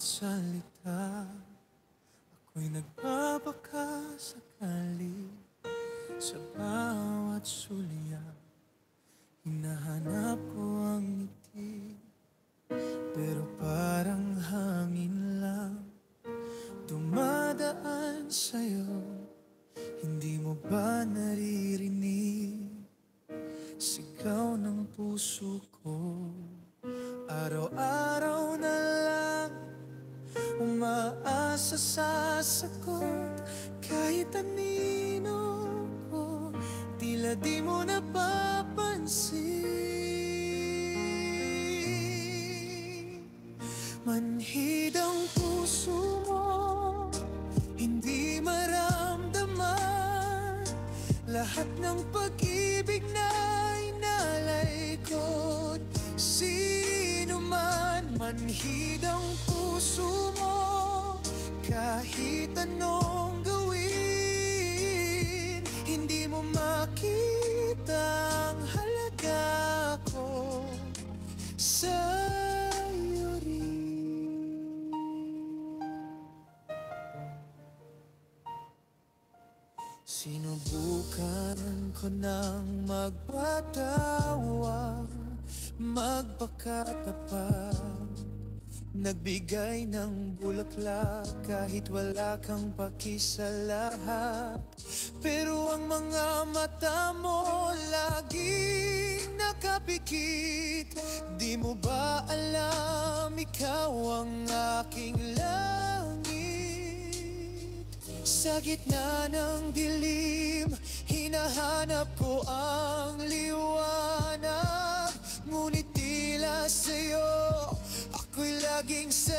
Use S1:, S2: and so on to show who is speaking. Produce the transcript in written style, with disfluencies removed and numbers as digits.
S1: bawat salita, ako'y nagbabaka sakali. Sa bawat sulyap, hinahanap ko ang ngiti. Pero parang hangin lang dumadaan sa'yo. Hindi mo ba naririnig sigaw ng puso ko? Araw-araw na lang umaasa sa sagot. Kahit anino ko, tila di mo napapansin. Manhid ang puso mo, hindi maramdaman lahat ng pag-ibig na inalay ko't sino man. Manhid ang puso mo, kahit anong gawin, hindi mo makita ang halaga ko sa'yo rin. Sinubukan ko nang magpatawa, magpakatapat, nagbigay ng bulaklak kahit wala kang paki sa lahat. Pero ang mga mata mo laging nakapikit. Di mo ba alam ikaw ang aking langit? Sa gitna ng dilim, hinahanap ko ang liwanag. Ngunit tila sa'yo ako'y laging sa